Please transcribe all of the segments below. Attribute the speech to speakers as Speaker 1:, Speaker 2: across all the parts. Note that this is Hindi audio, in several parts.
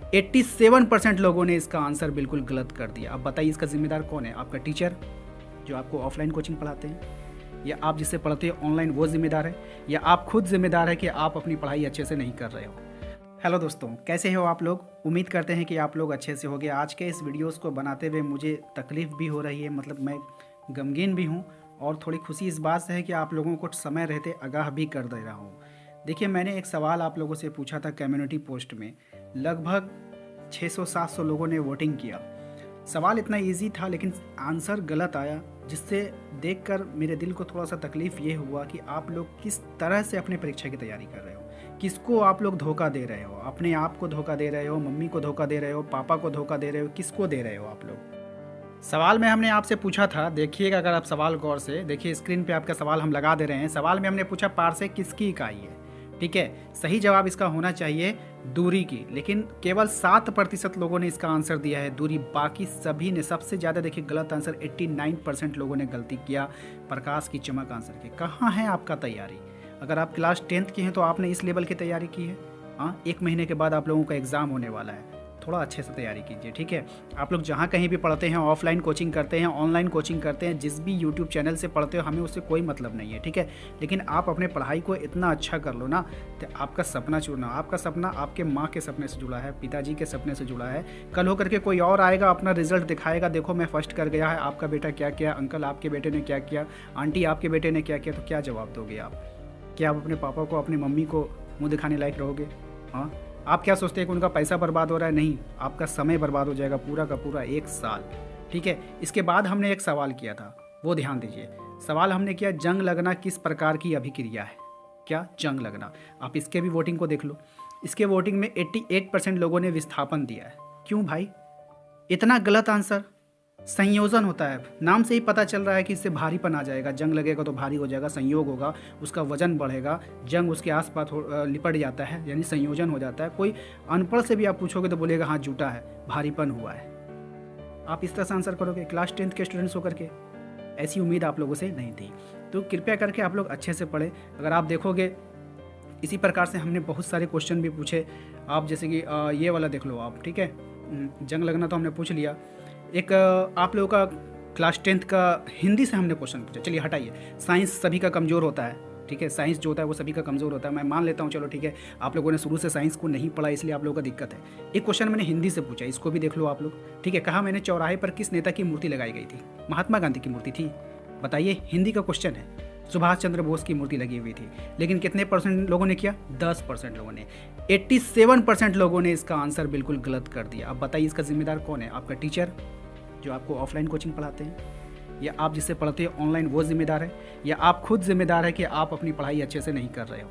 Speaker 1: 87% लोगों ने इसका आंसर बिल्कुल गलत कर दिया। अब बताइए इसका जिम्मेदार कौन है? आपका टीचर जो आपको ऑफलाइन कोचिंग पढ़ाते हैं, या आप जिससे पढ़ते हो ऑनलाइन वो जिम्मेदार है, या आप खुद जिम्मेदार है कि आप अपनी पढ़ाई अच्छे से नहीं कर रहे हो। हेलो दोस्तों, कैसे हो आप लोग? उम्मीद करते हैं कि आप लोग अच्छे से होंगे। आज के इस वीडियोस को बनाते हुए मुझे तकलीफ़ भी हो रही है, मतलब मैं गमगीन भी हूँ, और थोड़ी खुशी इस बात से है कि आप लोगों को समय रहते आगाह भी कर दे रहा हूँ। देखिए, मैंने एक सवाल आप लोगों से पूछा था कम्युनिटी पोस्ट में, लगभग 600-700 लोगों ने वोटिंग किया। सवाल इतना इजी था लेकिन आंसर गलत आया, जिससे देखकर मेरे दिल को थोड़ा सा तकलीफ़ ये हुआ कि आप लोग किस तरह से अपने परीक्षा की तैयारी कर रहे हो, किसको आप लोग धोखा दे रहे हो, अपने आप को धोखा दे रहे हो, मम्मी को धोखा दे रहे हो, पापा को धोखा दे रहे हो, किसको दे रहे हो आप लोग? सवाल में हमने आपसे पूछा था, देखिएगा अगर आप सवाल गौर से देखिए, स्क्रीन पे आपका सवाल हम लगा दे रहे हैं। सवाल में हमने पूछा पारसेक किसकी इकाई है, ठीक है। सही जवाब इसका होना चाहिए दूरी की, लेकिन केवल 7% लोगों ने इसका आंसर दिया है दूरी। बाकी सभी ने, सबसे ज़्यादा देखिए गलत आंसर 89% लोगों ने गलती किया प्रकाश की चमक आंसर के। कहाँ है आपका तैयारी? अगर आप क्लास 10th की हैं तो आपने इस लेवल की तैयारी की है। हाँ, 1 महीने के बाद आप लोगों का एग्ज़ाम होने वाला है, थोड़ा अच्छे से तैयारी कीजिए, ठीक है। आप लोग जहाँ कहीं भी पढ़ते हैं, ऑफलाइन कोचिंग करते हैं, ऑनलाइन कोचिंग करते हैं, जिस भी यूट्यूब चैनल से पढ़ते हो, हमें उससे कोई मतलब नहीं है, ठीक है। लेकिन आप अपने पढ़ाई को इतना अच्छा कर लो ना, तो आपका सपना चुनना, आपका सपना आपके माँ के सपने से जुड़ा है, पिताजी के सपने से जुड़ा है। कल होकर के कोई और आएगा, अपना रिजल्ट दिखाएगा, देखो मैं फर्स्ट कर गया है, आपका बेटा क्या किया, अंकल आपके बेटे ने क्या किया, आंटी आपके बेटे ने क्या किया, तो क्या जवाब दोगे आप? क्या आप अपने पापा को, अपनी मम्मी को मुँह दिखाने लायक रहोगे? हाँ, आप क्या सोचते हैं कि उनका पैसा बर्बाद हो रहा है? नहीं, आपका समय बर्बाद हो जाएगा पूरा का पूरा 1 साल, ठीक है। इसके बाद हमने एक सवाल किया था, वो ध्यान दीजिए। सवाल हमने किया, जंग लगना किस प्रकार की अभिक्रिया है? क्या जंग लगना? आप इसके भी वोटिंग को देख लो। इसके वोटिंग में 88% लोगों ने विस्थापन दिया है। क्यों भाई इतना गलत आंसर? संयोजन होता है, नाम से ही पता चल रहा है कि इससे भारीपन आ जाएगा। जंग लगेगा तो भारी हो जाएगा, संयोग होगा, उसका वजन बढ़ेगा, जंग उसके आसपास लिपट जाता है, यानी संयोजन हो जाता है। कोई अनपढ़ से भी आप पूछोगे तो बोलेगा हाँ जूटा है, भारीपन हुआ है। आप इस तरह से आंसर करोगे क्लास 10th के स्टूडेंट्स होकर के? ऐसी उम्मीद आप लोगों से नहीं थी। तो कृपया करके आप लोग अच्छे से पढ़ें। अगर आप देखोगे, इसी प्रकार से हमने बहुत सारे क्वेश्चन भी पूछे। आप जैसे कि ये वाला देख लो आप, ठीक है। जंग लगना तो हमने पूछ लिया। एक आप लोगों का क्लास 10th का हिंदी से हमने क्वेश्चन पूछा। चलिए हटाइए, साइंस सभी का कमज़ोर होता है, ठीक है। साइंस जो होता है वो सभी का कमज़ोर होता है, मैं मान लेता हूँ, चलो ठीक है। आप लोगों ने शुरू से साइंस को नहीं पढ़ा, इसलिए आप लोगों का दिक्कत है। एक क्वेश्चन मैंने हिंदी से पूछा, इसको भी देख लो आप लोग, ठीक है। कहा मैंने, चौराहे पर किस नेता की मूर्ति लगाई गई थी? महात्मा गांधी की मूर्ति थी। बताइए, हिंदी का क्वेश्चन है। सुभाष चंद्र बोस की मूर्ति लगी हुई थी। लेकिन कितने परसेंट लोगों ने किया? 10% लोगों ने। 87% लोगों ने इसका आंसर बिल्कुल गलत कर दिया। अब बताइए इसका जिम्मेदार कौन है? आपका टीचर जो आपको ऑफलाइन कोचिंग पढ़ाते हैं, या आप जिससे पढ़ते हो ऑनलाइन वो जिम्मेदार है, या आप खुद जिम्मेदार है कि आप अपनी पढ़ाई अच्छे से नहीं कर रहे हो?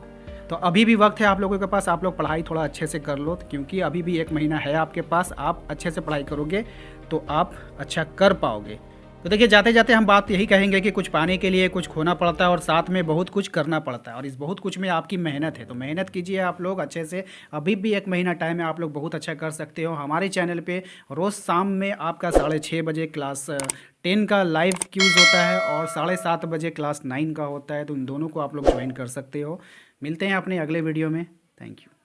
Speaker 1: तो अभी भी वक्त है आप लोगों के पास, आप लोग पढ़ाई थोड़ा अच्छे से कर लो, क्योंकि अभी भी 1 महीना है आपके पास। आप अच्छे से पढ़ाई करोगे तो आप अच्छा कर पाओगे। तो देखिए, जाते जाते हम बात यही कहेंगे कि कुछ पाने के लिए कुछ खोना पड़ता है, और साथ में बहुत कुछ करना पड़ता है, और इस बहुत कुछ में आपकी मेहनत है। तो मेहनत कीजिए आप लोग अच्छे से। अभी भी 1 महीना टाइम है, आप लोग बहुत अच्छा कर सकते हो। हमारे चैनल पे रोज़ शाम में आपका 6:30 बजे क्लास 10 का लाइव क्यूज़ होता है, और 7:30 बजे क्लास 9 का होता है। तो इन दोनों को आप लोग ज्वाइन कर सकते हो। मिलते हैं अपने अगले वीडियो में। Thank you.